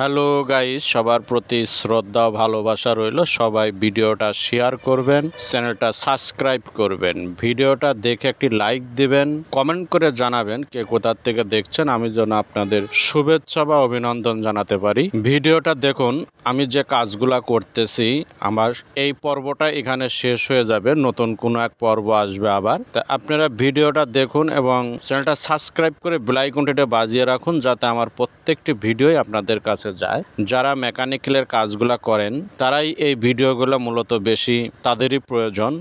Hello guys, সবার প্রতি শ্রদ্ধা ও ভালোবাসা রইল। সবাই ভিডিওটা শেয়ার করবেন, চ্যানেলটা সাবস্ক্রাইব করবেন, ভিডিওটা দেখে একটি লাইক দিবেন, কমেন্ট করে জানাবেন কে কোথা থেকে দেখছেন, আমি যেন আপনাদের শুভেচ্ছা বা অভিনন্দন জানাতে পারি। ভিডিওটা দেখুন, আমি যে কাজগুলা করতেছি আমার এই পর্বটা এখানে শেষ হয়ে যাবে, নতুন কোনো এক পর্ব আসবে আবার। তা আপনারা ভিডিওটা দেখুন এবং চ্যানেলটা সাবস্ক্রাইব করে বেল আইকনটিতে বাজিয়ে রাখুন, যাতে আমার প্রত্যেকটি ভিডিওই আপনাদের কাছে যায়। যারা মেকানিক্যালের কাজগুলা করেন তারাই এই ভিডিওগুলো মূলত বেশি তাদেরই প্রয়োজন,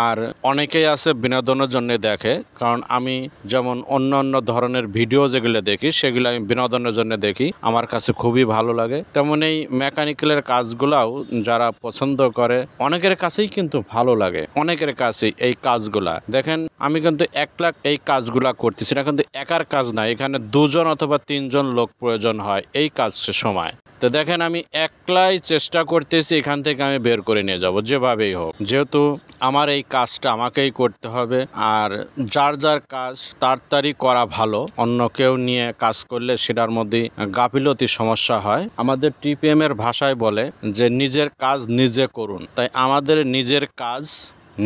আর অনেকেই আছে বিনোদনের জন্য দেখে। কারণ আমি যেমন অন্য অন্য ধরনের ভিডিও যেগুলো দেখি সেগুলো আমি বিনোদনের জন্য দেখি, আমার কাছে খুবই ভালো লাগে। তেমন এই মেকানিক্যালের কাজগুলাও যারা পছন্দ করে অনেকের কাছেই কিন্তু ভালো লাগে, অনেকের কাছেই এই কাজগুলা। দেখেন, আমি কিন্তু একলা এই কাজগুলা করতেছি না, কিন্তু একার কাজ না, এখানে দুজন অথবা তিনজন লোক প্রয়োজন হয় এই কাজ সময়। তো দেখেন, আমি একলাই চেষ্টা করতেছি এখান থেকে আমি বের করে নিয়ে যাব যেভাবেই হোক, যেহেতু আমার এই কাজটা আমাকেই করতে হবে। আর যার যার কাজ তাড়াতাড়ি করা ভালো, অন্য কেউ নিয়ে কাজ করলে সেটার মধ্যে গাফিলতি সমস্যা হয়। আমাদের টিপিএম এর ভাষায় বলে যে নিজের কাজ নিজে করুন। তাই আমাদের নিজের কাজ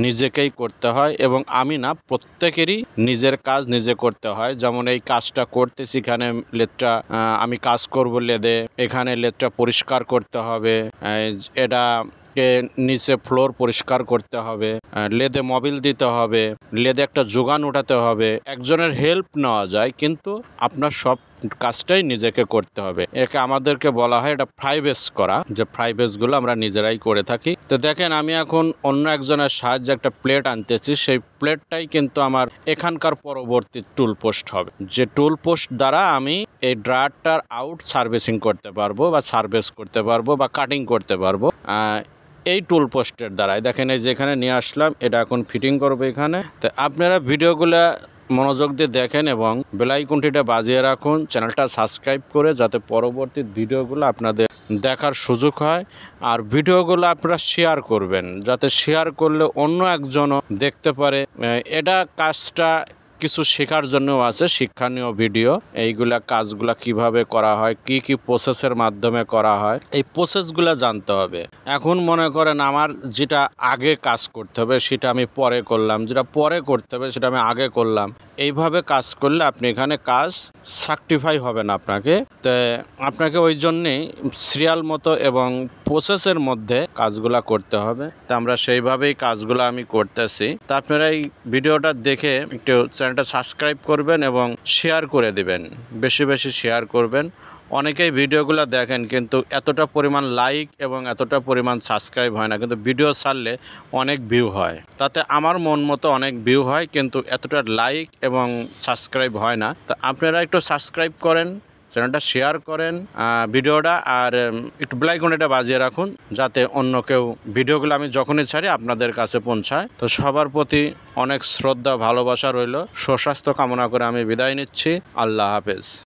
নিজেকেই করতে হয়, এবং আমি না, প্রত্যেকেরই নিজের কাজ নিজে করতে হয়। যেমন এই কাজটা করতেছি, এখানে লেদটা আমি কাজ করব লেদে, এখানে লেদটা পরিষ্কার করতে হবে, এটা নিচে ফ্লোর পরিষ্কার করতে হবে, লেদে মোবিল দিতে হবে, লেদে একটা যোগান উঠাতে হবে। একজনের হেল্প নেওয়া যায়, কিন্তু আপনার সব কাজটাই নিজেকে করতে হবে। একে আমাদেরকে বলা হয় এটা ফ্রাইবেস করা, যে ফ্রাইবেসগুলো আমরা নিজেরাই করে থাকি। তো দেখেন, আমি এখন অন্য একজনের সাহায্যে একটা প্লেট আনতেছি, সেই প্লেটটাই কিন্তু আমার এখানকার পরবর্তী টুল পোস্ট হবে, যে টুল পোস্ট দ্বারা আমি এই ড্রায়ারটার আউট সার্ভিসিং করতে পারবো, বা সার্ভিস করতে পারবো, বা কাটিং করতে পারবো এই টুল পোস্টের দ্বারাই। দেখেন, এই যেখানে নিয়ে আসলাম, এটা এখন ফিটিং করবো এখানে। তো আপনারা ভিডিওগুলো মনোযোগ দিয়ে দেখেন এবং বেল আইকনটিটা বাজিয়ে রাখুন, চ্যানেলটা সাবস্ক্রাইব করে, যাতে পরবর্তী ভিডিওগুলো আপনাদের দেখার সুযোগ হয়। আর ভিডিওগুলো আপনারা শেয়ার করবেন, যাতে শেয়ার করলে অন্য একজনও দেখতে পারে। এটা কাজটা কিছু শেখার জন্যও আছে, শিক্ষণীয় ভিডিও। এইগুলা কাজগুলা কিভাবে করা হয়, কি কি প্রসেসের মাধ্যমে করা হয়, এই প্রসেসগুলো জানতে হবে। এখন মনে করেন আমার যেটা আগে কাজ করতে হবে সেটা আমি পরে করলাম, যেটা পরে করতে হবে সেটা আমি আগে করলাম। এইভাবে কাজ করলে আপনি এখানে কাজ সার্টিফাই হবে না আপনাকে ওই জন্যেই সিরিয়াল মতো এবং প্রসেসের মধ্যে কাজগুলা করতে হবে। তা আমরা সেইভাবেই কাজগুলো আমি করতেছি। তা আপনারা এই ভিডিওটা দেখে একটু চ্যানেলটা সাবস্ক্রাইব করবেন এবং শেয়ার করে দিবেন, বেশি বেশি শেয়ার করবেন। অনেকেই ভিডিওগুলো দেখেন কিন্তু এতটা পরিমাণ লাইক এবং এতটা পরিমাণ সাবস্ক্রাইব হয় না, কিন্তু ভিডিও ছাড়লে অনেক ভিউ হয়। তাতে আমার মন মতো অনেক ভিউ হয়, কিন্তু এতটা লাইক এবং সাবস্ক্রাইব হয় না। তা আপনারা একটু সাবস্ক্রাইব করেন, চ্যানেলটা শেয়ার করেন ভিডিওটা, আর একটু বেল আইকনটা বাজিয়ে রাখুন, যাতে অন্য কেউ ভিডিওগুলো আমি যখনই ছাড়ি আপনাদের কাছে পৌঁছায়। তো সবার প্রতি অনেক শ্রদ্ধা ভালোবাসা রইল। সুস্বাস্থ্য কামনা করে আমি বিদায় নিচ্ছি। আল্লাহ হাফেজ।